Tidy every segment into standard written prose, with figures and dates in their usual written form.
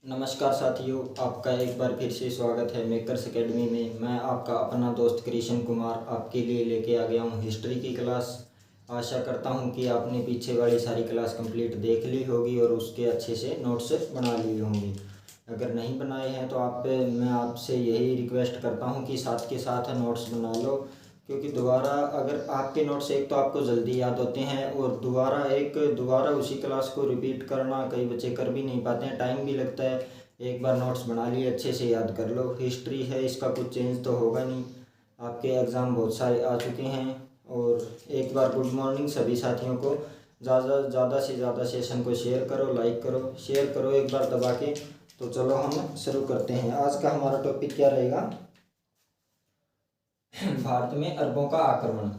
नमस्कार साथियों, आपका एक बार फिर से स्वागत है मेकर्स एकेडमी में। मैं आपका अपना दोस्त कृष्ण कुमार आपके लिए लेके आ गया हूँ हिस्ट्री की क्लास। आशा करता हूँ कि आपने पीछे वाली सारी क्लास कंप्लीट देख ली होगी और उसके अच्छे से नोट्स बना लिए होंगे। अगर नहीं बनाए हैं तो मैं आपसे यही रिक्वेस्ट करता हूँ कि साथ के साथ नोट्स बना लो, क्योंकि दोबारा अगर आपके नोट्स एक तो आपको जल्दी याद होते हैं और दोबारा उसी क्लास को रिपीट करना कई बच्चे कर भी नहीं पाते हैं, टाइम भी लगता है। एक बार नोट्स बना लिए, अच्छे से याद कर लो। हिस्ट्री है, इसका कुछ चेंज तो होगा नहीं। आपके एग्ज़ाम बहुत सारे आ चुके हैं। और एक बार गुड मॉर्निंग सभी साथियों को। ज़्यादा से ज़्यादा सेशन को शेयर करो, लाइक करो, शेयर करो एक बार दबा के। तो चलो हम शुरू करते हैं। आज का हमारा टॉपिक क्या रहेगा? भारत में अरबों का आक्रमण।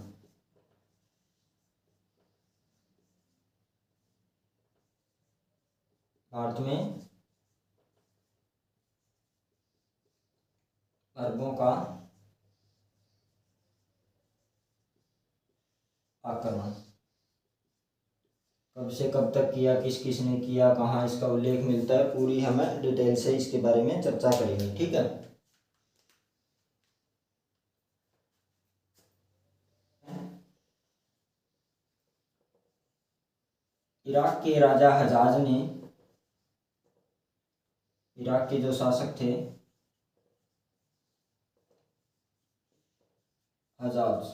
भारत में अरबों का आक्रमण कब से कब तक किया, किस किस ने किया, कहाँ इसका उल्लेख मिलता है, पूरी हमें डिटेल से इसके बारे में चर्चा करेंगे। ठीक है। इराक के राजा हजाज ने, इराक के जो शासक थे हजाज,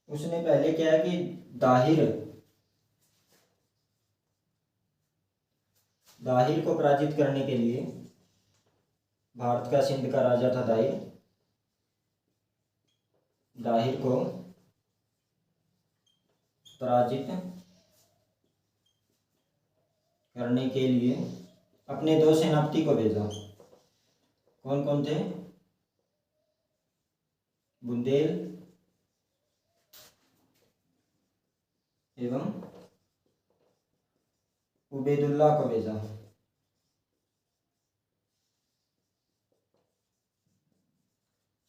उसने पहले क्या है कि दाहिर दाहिर को पराजित करने के लिए, भारत का सिंध का राजा था दाहिर, दाहिर को पराजित करने के लिए अपने दो सेनापति को भेजा। कौन कौन थे? बुंदेल एवं उबैदुल्ला को भेजा।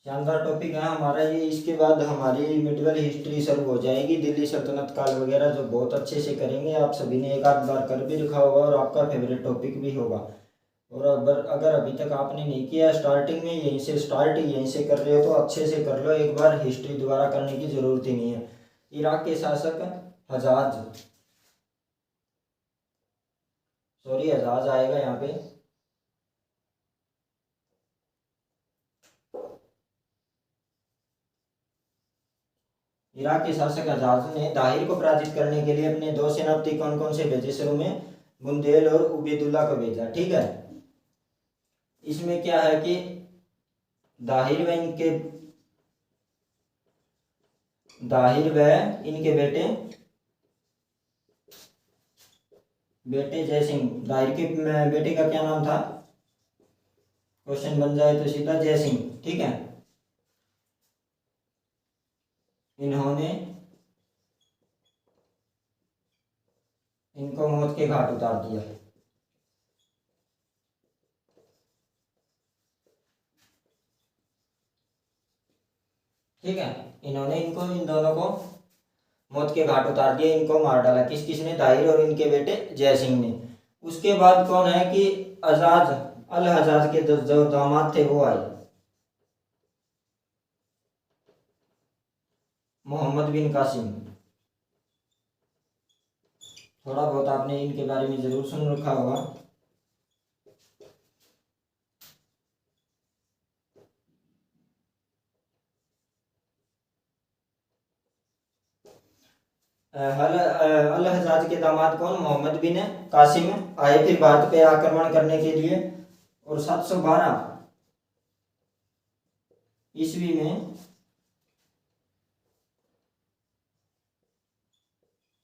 शानदार टॉपिक है हमारा ये। इसके बाद हमारी मिडिवल हिस्ट्री शुरू हो जाएगी, दिल्ली सल्तनत काल वगैरह, जो बहुत अच्छे से करेंगे। आप सभी ने एक आध बार कर भी रखा होगा और आपका फेवरेट टॉपिक भी होगा। और अगर अभी तक आपने नहीं किया, स्टार्टिंग में यहीं से कर रहे हो तो अच्छे से कर लो। एक बार हिस्ट्री दोबारा करने की ज़रूरत ही नहीं है। इराक के शासक हजाज, सॉरी हजाज आएगा यहाँ पे। इराक के शासक हजाज ने दाहिर को पराजित करने के लिए अपने दो सेनापति कौन कौन से भेजे? शुरू में बुंदेल और उबैदुल्ला को भेजा। ठीक है। इसमें क्या है कि दाहिर व इनके बेटे जय सिंह। दाहिर के बेटे का क्या नाम था? क्वेश्चन बन जाए तो सीधा जय सिंह। ठीक है। इन्होंने इनको मौत के घाट उतार दिया। ठीक है। इन्होंने इन दोनों को मौत के घाट उतार दिया, इनको मार डाला। किस किसने? दाहिर और इनके बेटे जय सिंह ने। उसके बाद कौन है कि आजाद अल हजाज के जो दामाद थे वो आए, मोहम्मद बिन कासिम। थोड़ा बहुत आपने इनके बारे में जरूर सुन रखा होगा। अल हजाज के दामाद कौन? मोहम्मद बिन कासिम आए फिर भारत पे आक्रमण करने के लिए। और 712 ईस्वी में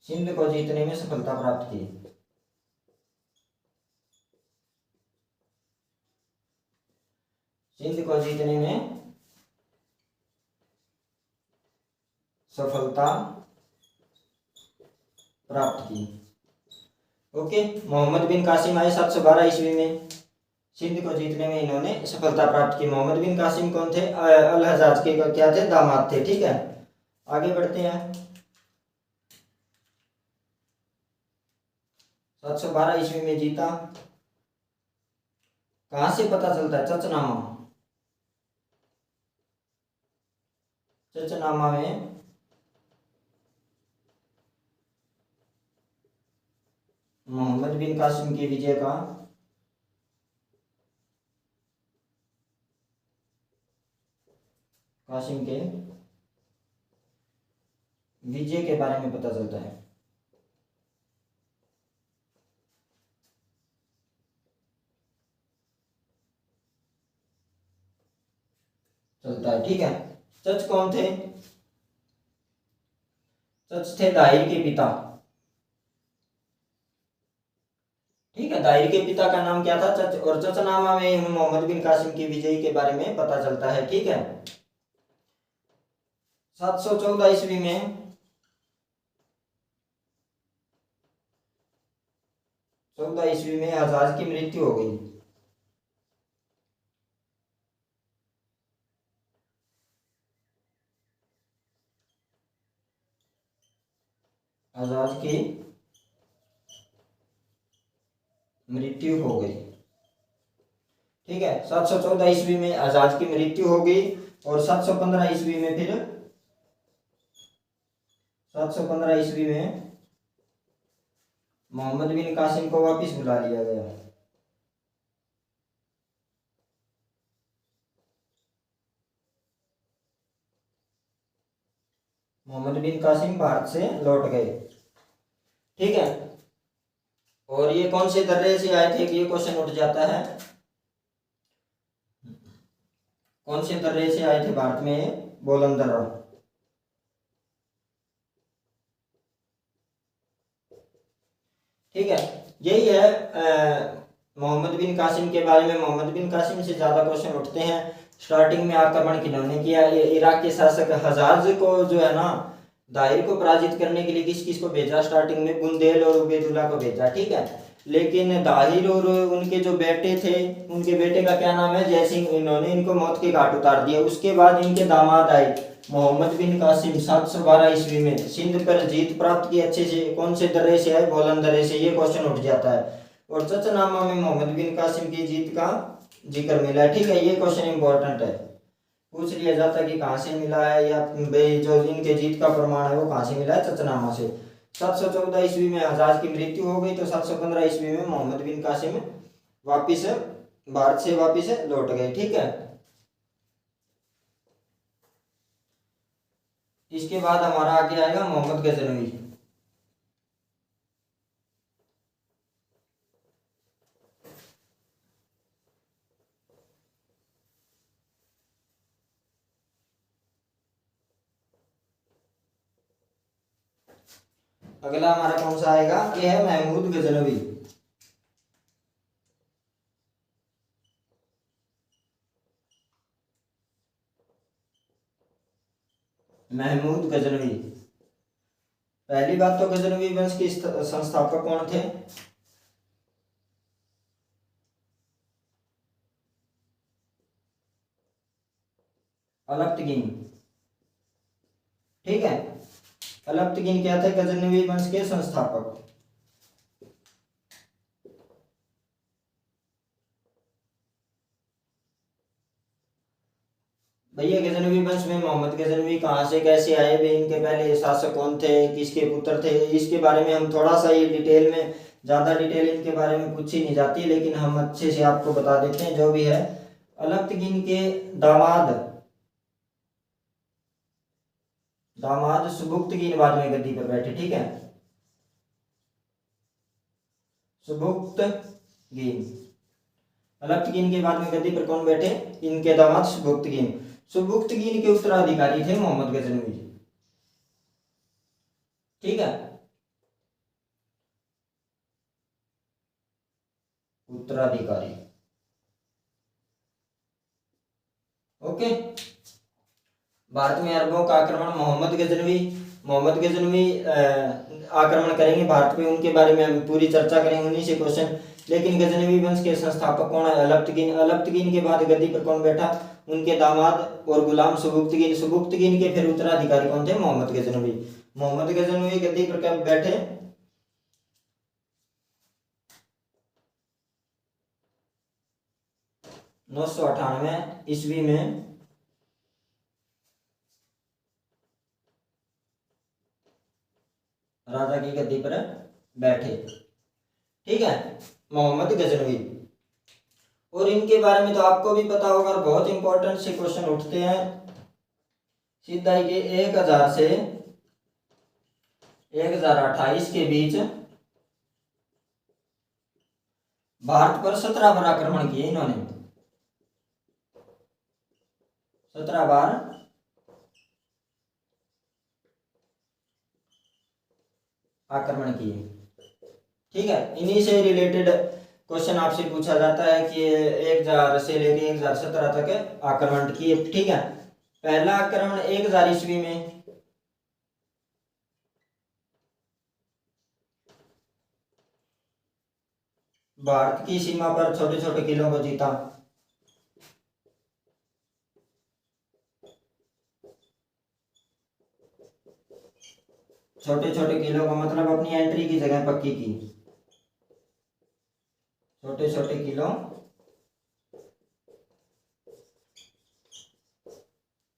सिंध को जीतने में सफलता प्राप्त की। सिंध को जीतने में सफलता प्राप्त की। ओके। मोहम्मद बिन कासिम आए 712 ईस्वी में, सिंध को जीतने में इन्होंने सफलता प्राप्त की। मोहम्मद बिन कासिम कौन थे? अल हजाज के क्या थे? दामाद थे। ठीक है। आगे बढ़ते हैं। 712 ईस्वी में जीता। कहाँ से पता चलता है? चचनामा, चचनामा में मोहम्मद बिन कासिम की विजय का कासिम के विजय के बारे में पता चलता है। चलता है, ठीक है। चच कौन थे? चच थे दाहिर के पिता, ठीक है। दाहिर के पिता का नाम क्या था? चच। और चचनामा में मोहम्मद बिन कासिम की विजय के बारे में पता चलता है, ठीक है। 714 ईस्वी में 14 ईस्वी में हज्जाज की मृत्यु हो गई। हज्जाज की मृत्यु हो गई, ठीक है। 714 ईस्वी में हज्जाज की मृत्यु हो गई और 715 ईस्वी में फिर 715 ईस्वी में मोहम्मद बिन कासिम को वापस बुला लिया गया। मोहम्मद बिन कासिम भारत से लौट गए, ठीक है। और ये कौन से दर्रे से आए थे? ये क्वेश्चन उठ जाता है। कौन से दर्रे से आए थे भारत में? बोलन दर्रा, ठीक है। यही है मोहम्मद बिन कासिम के बारे में। मोहम्मद बिन कासिम से ज्यादा क्वेश्चन उठते हैं। स्टार्टिंग में आक्रमण किन्होंने किया? ये इराक के शासक हज्जाज को जो है ना, दाहिर को पराजित करने के लिए किस किस को भेजा? स्टार्टिंग में बुंदेल और उबैदुल्ला को भेजा, ठीक है। लेकिन दाहिर और उनके जो बेटे थे, उनके बेटे का क्या नाम है? जयसिंह, इन्होंने इनको मौत के घाट उतार दिया। उसके बाद इनके दामाद आए मोहम्मद बिन कासिम 712 ईस्वी में, सिंध पर जीत प्राप्त की अच्छे से। कौन से दर्रे से आए? बोलन दर्रे से। ये क्वेश्चन उठ जाता है। और चचनामा में मोहम्मद बिन कासिम की जीत का जिक्र मिला है, ठीक है। ये क्वेश्चन इंपॉर्टेंट है, पूछ लिया जाता है कि कहाँ से मिला है, या जो इनके जीत का प्रमाण है वो कहाँ से मिला है? चचनामा से। 714 ईस्वी में हज्जाज की मृत्यु हो गई तो 715 ईस्वी में मोहम्मद बिन कासिम वापिस भारत से वापिस लौट गए, ठीक है। इसके बाद हमारा आगे आएगा मोहम्मद गजनवी। अगला हमारा कौन सा आएगा? ये है महमूद गजनवी। महमूद गजनवी। पहली बात तो गजनवी वंश के संस्थापक कौन थे? अलप्तगिन, ठीक है। अलप्तगिन क्या थे? गजनवी वंश के संस्थापक। भैया गजनवी वंश में मोहम्मद गजनवी कहाँ से कैसे आए, वे इनके पहले शासक कौन थे, किसके पुत्र थे, इसके बारे में हम थोड़ा सा ये डिटेल में, ज़्यादा डिटेल इनके बारे में पूछी नहीं जाती, लेकिन हम अच्छे से आपको बता देते हैं जो भी है। अलप्तगिन के दामाद दामाद सुबुक्तगिन बाद में गद्दी पर बैठे, ठीक है। सुबुक्तगिन, अलप्तगिन के बाद में गद्दी पर कौन बैठे? इनके दामाद सुबुक्तगिन। सुबुक्तगिन के उत्तराधिकारी थे मोहम्मद गजनवी, ठीक है। उत्तराधिकारी, ओके। भारत में अरबों का आक्रमण मोहम्मद गजनवी आक्रमण करेंगे भारत पे, उनके बारे में हम पूरी चर्चा करेंगे, उन्हीं से क्वेश्चन। लेकिन गजनवी वंश के संस्थापक कौन है? अलप्तगिन के बाद गद्दी पर कौन बैठा? उनके दामाद और गुलाम सुबुक्तगिन के फिर उत्तराधिकारी कौन थे? मोहम्मद गजनवी गद्दी पर कब बैठे? 998 ईस्वी में राजा की गद्दी पर बैठे। ठीक है, मोहम्मद गजनवी। और इनके बारे में तो आपको भी पता होगा, बहुत इंपॉर्टेंट से क्वेश्चन उठते हैं सीधा ही के 1000 से 1028 के बीच भारत पर 17 बार आक्रमण किए इन्होंने। 17 बार आक्रमण किए। ठीक है, इन्हीं से रिलेटेड क्वेश्चन आपसे पूछा जाता है कि 1000 से लेके 1017 तक आक्रमण किए। ठीक है, पहला आक्रमण 1000 ईस्वी में भारत की सीमा पर छोटे छोटे किलों को जीता। छोटे छोटे किलों को मतलब अपनी एंट्री की जगह पक्की की। छोटे छोटे किलों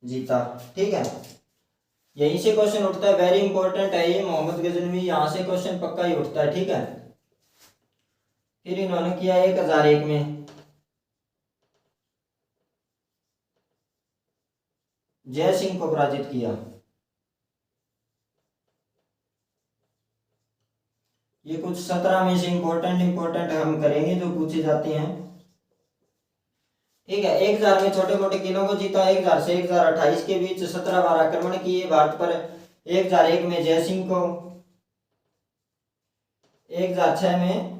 जीता। ठीक है, यहीं से क्वेश्चन उठता है, वेरी इंपॉर्टेंट है ये मोहम्मद गजनवी, यहां से क्वेश्चन पक्का ही उठता है। ठीक है, फिर इन्होंने किया 1001 में जय सिंह को पराजित किया। ये कुछ 17 में से इंपॉर्टेंट हम करेंगे जो पूछे जाते हैं। ठीक है, 1000 में छोटे मोटे किलों को जीता। 1000 से 1028 के बीच 17 बार आक्रमण किए भारत पर। 1001 में जय सिंह को, 1006 में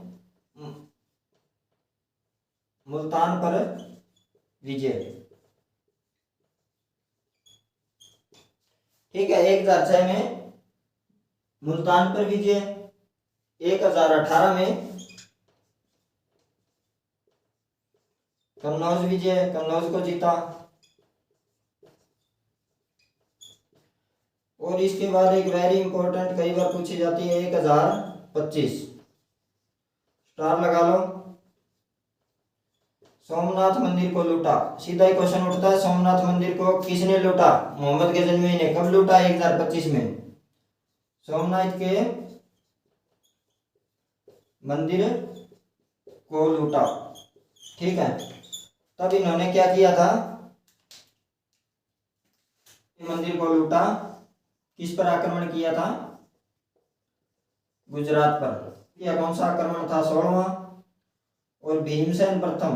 मुल्तान पर विजय। ठीक है, 1006 में मुल्तान पर विजय। 1018 में कन्नौज विजय, कन्नौज को जीता। और इसके बाद एक वेरी इंपॉर्टेंट कई बार पूछी जाती है 1025, स्टार लगा लो। सोमनाथ मंदिर को लूटा। सीधा ही क्वेश्चन उठता है, सोमनाथ मंदिर को किसने लूटा? मोहम्मद गजनवी ने। कब लूटा? 1025 में सोमनाथ के मंदिर को लूटा। ठीक है, तब इन्होंने क्या किया था? मंदिर को लूटा। किस पर आक्रमण किया था? गुजरात पर। यह कौन सा आक्रमण था? 16वां। और भीमसेन प्रथम,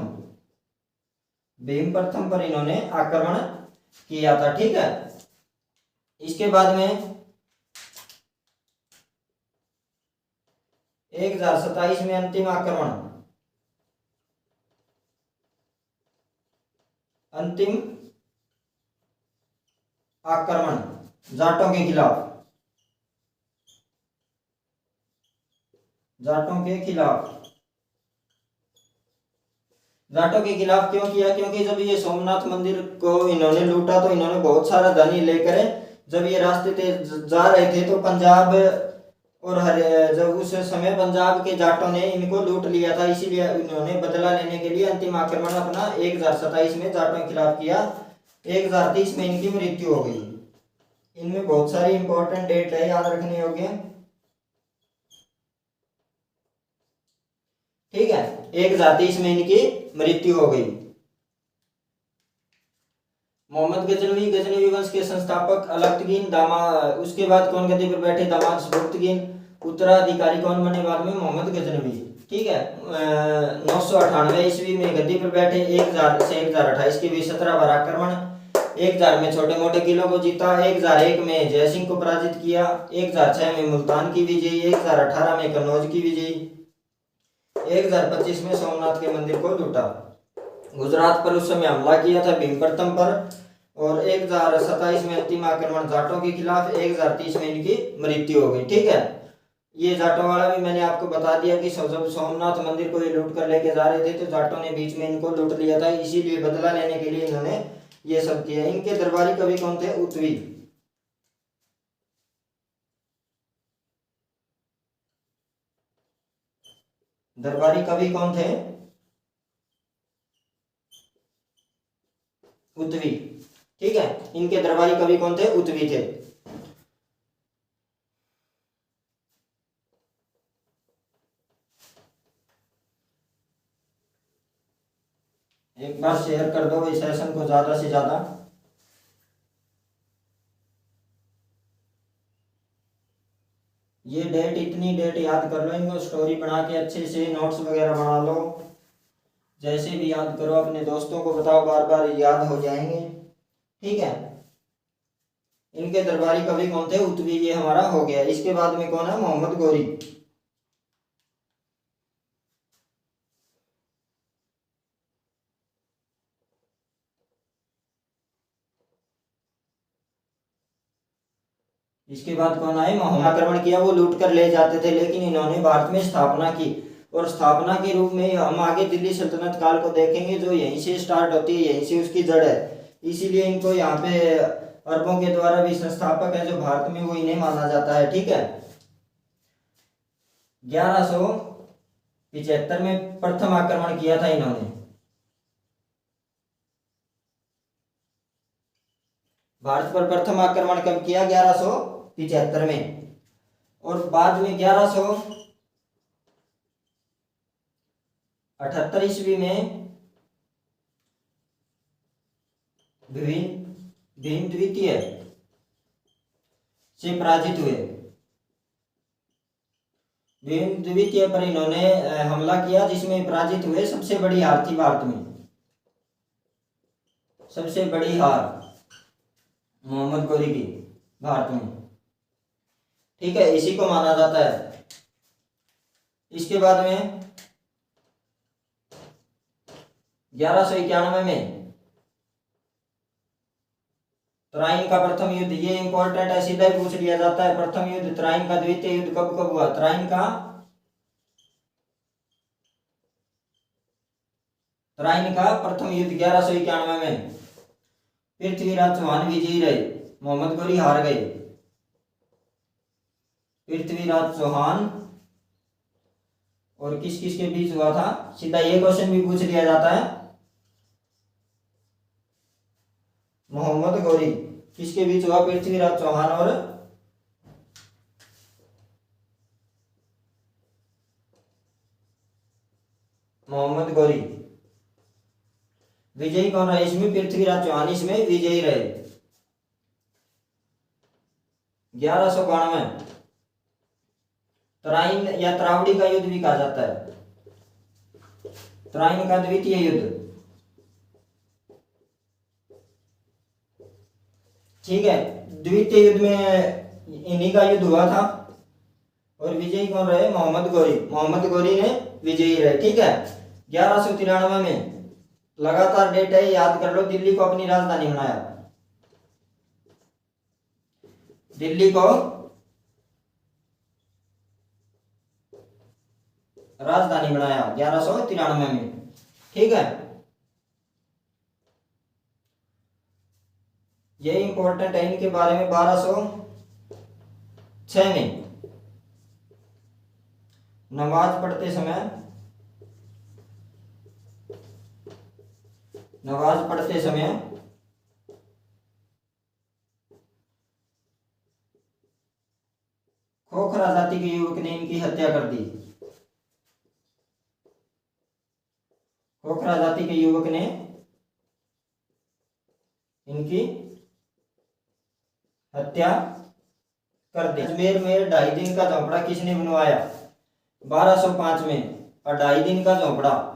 भीम प्रथम पर इन्होंने आक्रमण किया था। ठीक है, इसके बाद में 1027 में अंतिम आक्रमण, अंतिम आक्रमण जाटों के खिलाफ। जाटों के खिलाफ। जाटों के खिलाफ क्यों किया? क्योंकि जब ये सोमनाथ मंदिर को इन्होंने लूटा तो इन्होंने बहुत सारा धन लेकर, जब ये रास्ते जा रहे थे तो पंजाब और जब उस समय पंजाब के जाटों ने इनको लूट लिया था, इसीलिए इन्होंने बदला लेने के लिए अंतिम आक्रमण अपना 1027 में जाटों के खिलाफ किया। 1030 में इनकी मृत्यु हो गई। इनमें बहुत सारी इंपॉर्टेंट डेट है, याद रखने योग्य। ठीक है, 1030 में इनकी मृत्यु हो गई। मोहम्मद गजनवी, गजनवी वंश के संस्थापक अलतगीन। उसके बाद कौन गद्दी पर बैठे? दामाद सबुक्तगीन। उत्तराधिकारी कौन बने बाद में? मोहम्मद गजनवी। ठीक है, 998 ईस्वी में गद्दी पर बैठे। 1000 से 1028 के बीच 17 बार आक्रमण। 1000 में छोटे मोटे किलों को जीता। 1001 में जय सिंह को पराजित किया। 1006 में मुल्तान की विजयी। 1018 में कन्नौज की विजयी। 1025 में सोमनाथ के मंदिर को लूटा। गुजरात पर उस समय हमला किया था भीम प्रथम पर। और 1027 में अंतिम आक्रमण जाटों के खिलाफ। 1030 में इनकी मृत्यु हो गई। ठीक है, ये जाटों वाला भी मैंने आपको बता दिया कि जब सोमनाथ मंदिर को ये लूट कर लेके जा रहे थे तो जाटों ने बीच में इनको लूट लिया था, इसीलिए बदला लेने के लिए इन्होंने ये सब किया। इनके दरबारी कवि कौन थे? उतवी। दरबारी कवि कौन थे? उतवी। ठीक है, इनके दरबारी कवि कौन थे? उतवी थे। एक बार शेयर कर दो इस सेशन को ज्यादा से ज्यादा। ये डेट, इतनी डेट याद कर लो, इनको स्टोरी बना के अच्छे से नोट्स वगैरह बना लो, जैसे भी याद करो अपने दोस्तों को बताओ, बार बार याद हो जाएंगे। ठीक है, इनके दरबारी कवि कौन थे? उतवी, ये हमारा हो गया। इसके बाद में कौन है? मोहम्मद गौरी। इसके बाद कौन आए? मोहम्मद। आक्रमण किया, वो लूट कर ले जाते थे, लेकिन इन्होंने भारत में स्थापना की, और स्थापना के रूप में हम आगे दिल्ली सल्तनत काल को देखेंगे, जो यहीं से स्टार्ट होती है, यहीं से उसकी जड़ है। इसीलिए इनको यहाँ पे अरबों के द्वारा भी संस्थापक है जो भारत में, वो इन्हें माना जाता है। ठीक है, 1175 में प्रथम आक्रमण किया था इन्होंने। भारत पर प्रथम आक्रमण कब किया? 1175 में। और बाद में 1178 ईस्वी में भीम द्वितीय से पराजित हुए। भीम द्वितीय पर इन्होंने हमला किया, जिसमें पराजित हुए। सबसे बड़ी हार थी भारत में, सबसे बड़ी हार मोहम्मद गौरी की भारत में। ठीक है, इसी को माना जाता है। इसके बाद में 1191 में तराइन का प्रथम युद्ध, ये इंपॉर्टेंट है, सीधा ही पूछ लिया जाता है। प्रथम युद्ध तराइन का, द्वितीय युद्ध कब कब हुआ? तराइन का प्रथम युद्ध 1191 में। पृथ्वीराज चौहान विजयी रहे, मोहम्मद गौरी हार गए। पृथ्वीराज चौहान और किस किस के बीच हुआ था? सीधा ये क्वेश्चन भी पूछ लिया जाता है। मोहम्मद गौरी किसके बीच हुआ? पृथ्वीराज चौहान और मोहम्मद गौरी। विजयी कौन रहे इसमें? पृथ्वीराज चौहान इसमें विजयी रहे। 1192 तराइन या त्रावड़ी का युद्ध भी कहा जाता है, तराइन का द्वितीय युद्ध। ठीक है, द्वितीय युद्ध में इन्हीं का युद्ध हुआ था, और विजयी कौन रहे? मोहम्मद गौरी। मोहम्मद गौरी ने विजयी रहे। ठीक है, 1193 में, लगातार डेट है, याद कर लो, दिल्ली को अपनी राजधानी बनाया। दिल्ली को राजधानी बनाया 1193 में। ठीक है, ये इंपॉर्टेंट है, इनके बारे में। 1206 में नमाज पढ़ते समय खोखरा जाति के युवक ने इनकी हत्या कर दी। खोखरा जाति के युवक ने इनकी हत्या कर दी। अजमेर में 2.5 दिन का झोपड़ा किसने बनवाया? 1205 में, और 2.5 दिन का झोपड़ा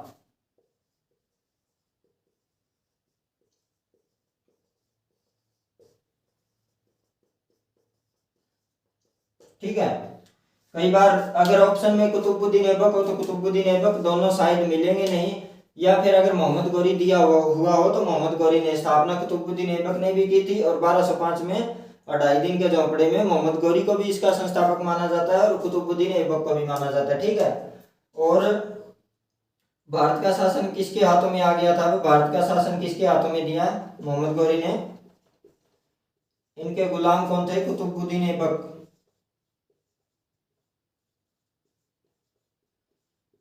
ठीक है। कई बार अगर ऑप्शन में कुतुबुद्दीन ऐबक हो तो कुतुबुद्दीन ऐबक, दोनों साइड मिलेंगे नहीं। या फिर अगर मोहम्मद गौरी दिया हुआ हो तो मोहम्मद गौरी ने स्थापना कुतुबुद्दीन ऐबक ने भी की थी, और 1205 में और 2.5 दिन के झोपड़े में मोहम्मद गौरी को भी इसका संस्थापक माना जाता है, और कुतुबुद्दीन ऐबक को भी माना जाता है। ठीक है, और भारत का शासन किसके हाथों में आ गया था? भारत का शासन किसके हाथों में दिया मोहम्मद गौरी ने? इनके गुलाम कौन थे? कुतुबुद्दीन ऐबक।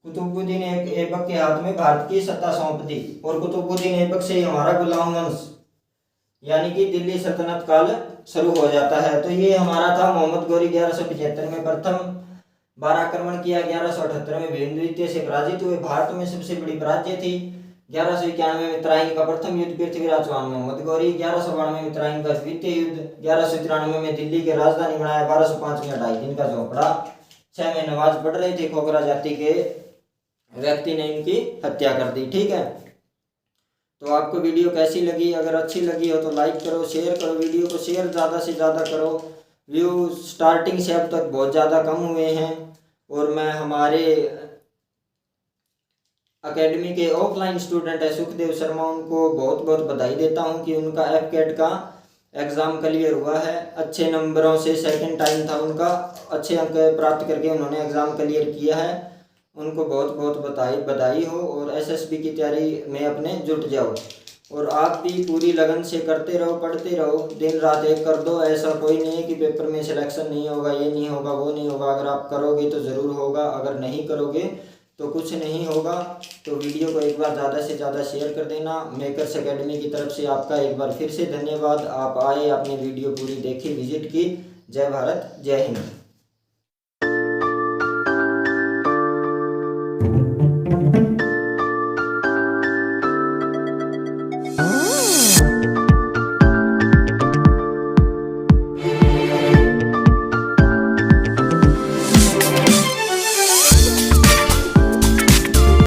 ऐबक के हाथ में भारत की सत्ता सौंप दी, और कुतुबुद्दीन ऐबक से हमारा गुलाम वंश यानी कि दिल्ली सल्तनत काल शुरू हो जाता है। तो ये हमारा था मोहम्मद गौरी 1175 में प्रथम बार आक्रमण किया, 1178 में भीम द्वितीय से पराजित हुए, भारत में सबसे बड़ी पराजय थी। 1191 में तराइन का प्रथम युद्ध, पृथ्वीराज चौहान मोहम्मद गौरी। 1192 में तराइन का द्वितीय युद्ध। 1193 में दिल्ली की राजधानी बनाया। 1205 में 2.5 दिन का झोंपड़ा। 6 में नमाज पढ़ रहे थे, खोखरा जाति के व्यक्ति ने इनकी हत्या कर दी। ठीक है, तो आपको वीडियो कैसी लगी? अगर अच्छी लगी हो तो लाइक करो, शेयर करो, वीडियो को शेयर ज़्यादा से ज़्यादा करो। व्यू स्टार्टिंग से अब तक बहुत ज़्यादा कम हुए हैं और मैं हमारे एकेडमी के ऑफलाइन स्टूडेंट है सुखदेव शर्मा, उनको बहुत बहुत बधाई देता हूं कि उनका एफकेट का एग्ज़ाम क्लियर हुआ है। अच्छे नंबरों से सेकंड टाइम था उनका, अच्छे अंक प्राप्त करके उन्होंने एग्ज़ाम क्लियर किया है। उनको बहुत बहुत बधाई हो और एसएसबी की तैयारी में अपने जुट जाओ। और आप भी पूरी लगन से करते रहो, पढ़ते रहो, दिन रात एक कर दो। ऐसा कोई नहीं है कि पेपर में सिलेक्शन नहीं होगा, ये नहीं होगा, वो नहीं होगा। अगर आप करोगे तो ज़रूर होगा, अगर नहीं करोगे तो कुछ नहीं होगा। तो वीडियो को एक बार ज़्यादा से ज़्यादा शेयर कर देना। मेकर्स एकेडमी की तरफ से आपका एक बार फिर से धन्यवाद। आप आए, आपने वीडियो पूरी देखी, विजिट की। जय भारत, जय हिंद।